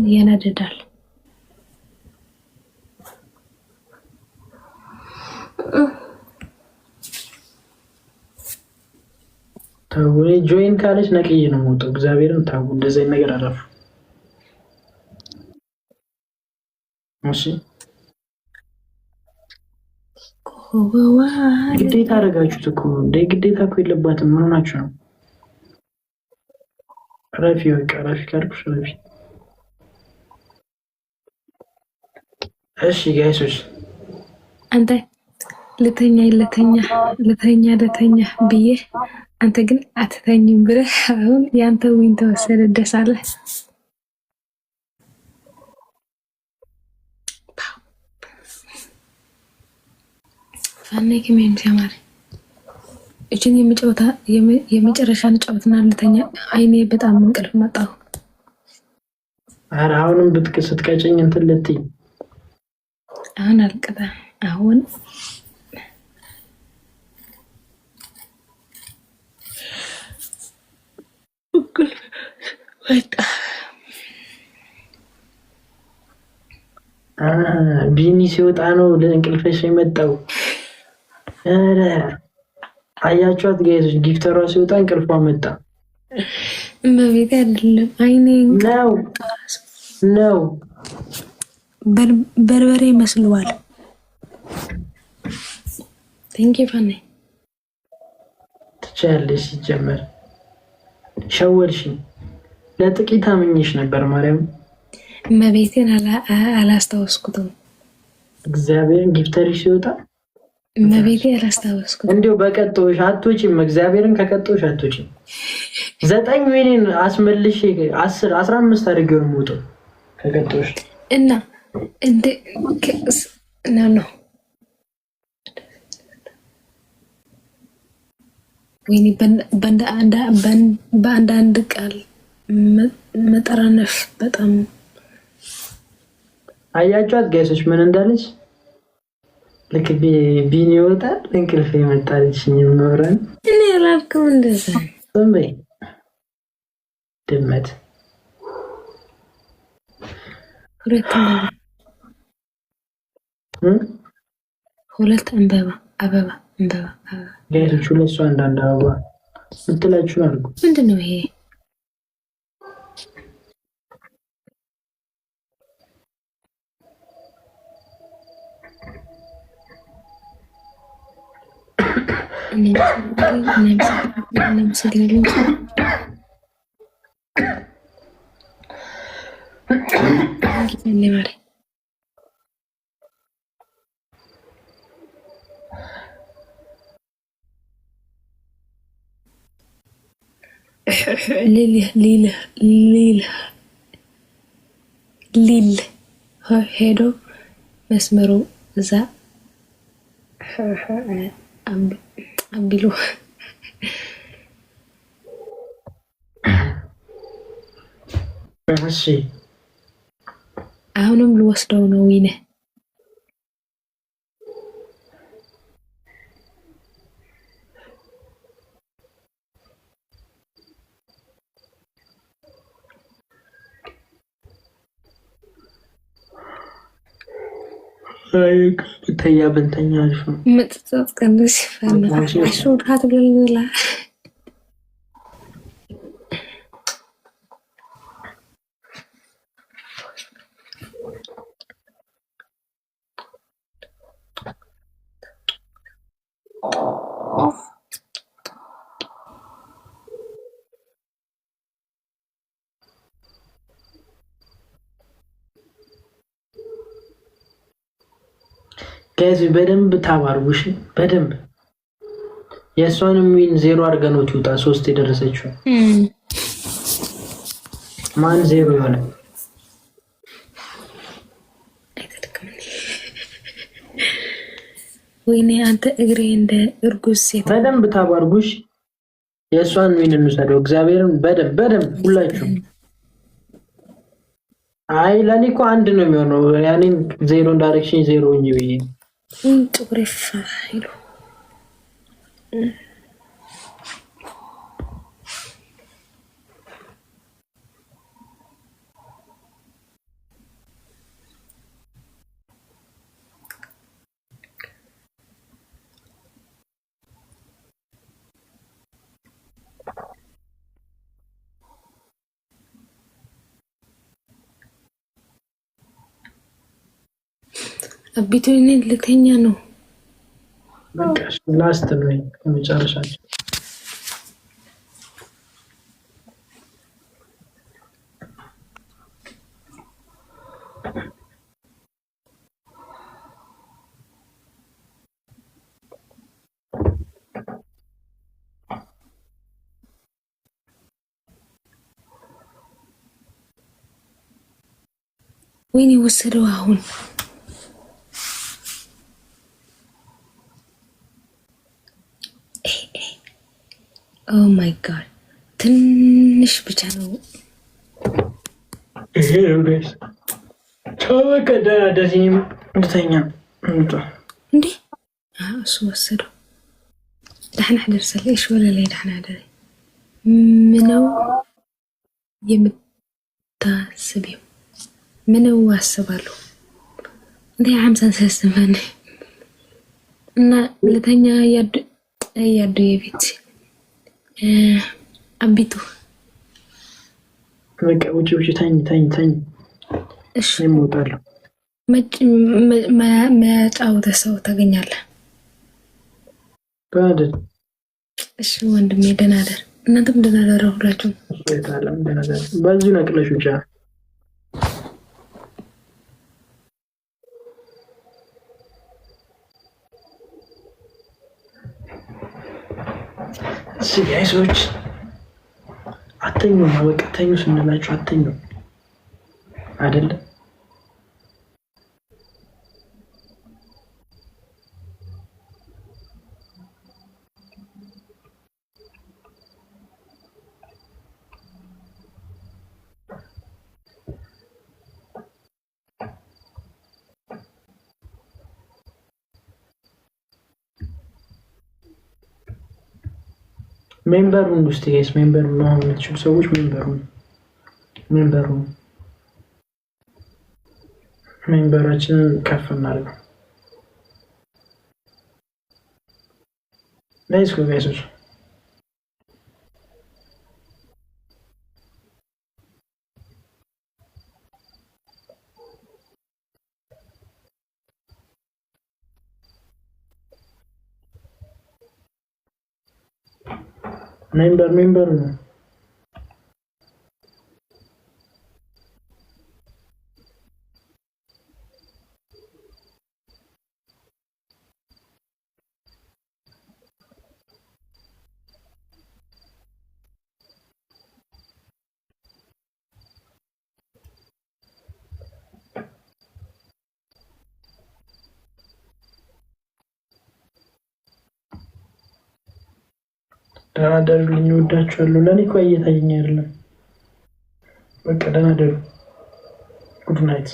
ያናደዳል። ታውይ ጆይን ካለች ነቅዬ ነው የምወጣው። እግዚአብሔርን ታው እንደዚህ አይነት ነገር አላፍ። እሺ ግዴታ አደረጋችሁት እኮ እንደ ግዴታ እኮ የለባትም። ምን ሆናችሁ ነው? ረፊ በቃ ረፊ ካልኩሽ ረፊ። እሺ ጋይሶች አንተ ልተኛ ብዬ አንተ ግን አትተኝም ብለህ አሁን ያንተ ዊን ተወሰደ። ደስ አለ ፋኔክ ምን ሲያማር እቺን የመጨረሻን ጨዋታና ልተኛ። አይኔ በጣም እንቅልፍ መጣው። ኧረ አሁንም ስትቀጭኝ እንትን ልትይ አሁን አልቀጣ አሁን ቢኒ ሲወጣ ነው ለእንቅልፍሽ የመጣው። ኧረ አያችኋት ጋይሶች፣ ጊፍተሯ ሲወጣ እንቅልፏ መጣ። እመቤቴ አይደለም አይኔ ነው በርበሬ መስሏል። ቴንኪ ፋኔ ትችያለሽ። ሲጀመር ሸወልሽኝ። ለጥቂት አምኜሽ ነበር ማርያም። እመቤቴን አላስታወስኩትም። እግዚአብሔርን ጊፍተሪ ሲወጣ እመቤቴ አላስታወስኩትም። እንዲሁ በቀጦሽ አትወጪም። እግዚአብሔርን ከቀጦሽ አትወጪም። 9 ሚሊዮን አስመልሼ 15 አድርጌው ነው የምወጣው ከቀጦሽ እና እንደ ነው ወይኔ በአንዳንድ ቃል መጠራነፍ በጣም አያችኋት ጋይሶች ምን እንዳለች። ልክ ቢኒ ይወጣል እንቅልፍ የመጣለች የሚመብረን እኔ ያላልኩም እንደዛ ሰምበይ ድመት ሁለት አበባ ጋይሶች ሁለት ሰው አንዳንድ አበባ ምትላችሁን አድርጉ። ምንድን ነው ይሄ? ሊል ሄዶ መስመሩ እዛ አቢሉ እሺ አሁንም ልወስደው ነው ይነ ብተኛ ብንተኛ አሪፍ ነው። መጥጣት ቀንስ ይፈና ሹርሃት ብለላ ጋይስ በደንብ ታባርጉሽ። በደንብ የእሷንም ዊን 0 አድርገነው ትውጣ 3 የደረሰችው ማን 0 ይሆነ? ወይኔ አንተ እግሬ እንደ እርጉዝ ሴት። በደንብ ታባርጉሽ። የእሷን ዊን እንውሰደው። እግዚአብሔርን በደንብ ሁላችሁም። አይ ለኔ እኮ አንድ ነው የሚሆነው። ያኔን 0 እንዳረግሽኝ 0 ሆኜ ብዬ ጥቁር አቢቱ እኔ ልተኛ ነው። በቃ ላስት ነው የመጨረሻችን። ወይኔ ወሰደው አሁን ኦ ማይ ጋድ ትንሽ ብቻ ነው። ይሄ ሬስ ተወከደ ደዚም እንተኛ እንዴ እሱ ወሰደው። ደህና ደርሰልሽ ወላ ላይ ደህና ደረ ምነው የምታስቢው? ምነው አስባለሁ እንዴ 53 እና ለተኛ ያዱ የቤት አቢቱ በቃ ውጪ ተኝ። እሺ እሞታለሁ። መጫወተ ሰው ታገኛለህ። ባደር እሺ ወንድሜ ደህና ደር። እናንተም ደህና ደር ሁላችሁም። በዚሁ ነቅለሽ ብቻ ጋይሶች አተኙ በቃ ተኙ ስንላችሁ አተኙ አይደለ? ሜምበሩን ውስጥ ጋይስ ሜምበሩን ነው የምትችሉ ሰዎች ሜምበራችንን ከፍ እናድርገው። ናይስ ጋይሶች ሜምበር ነው። ደህና ደሩልኝ። እወዳችኋለሁ። ለኔ እኮ እየታየኝ አይደለም። በቃ ደህና ደሩ። ጉድ ናይት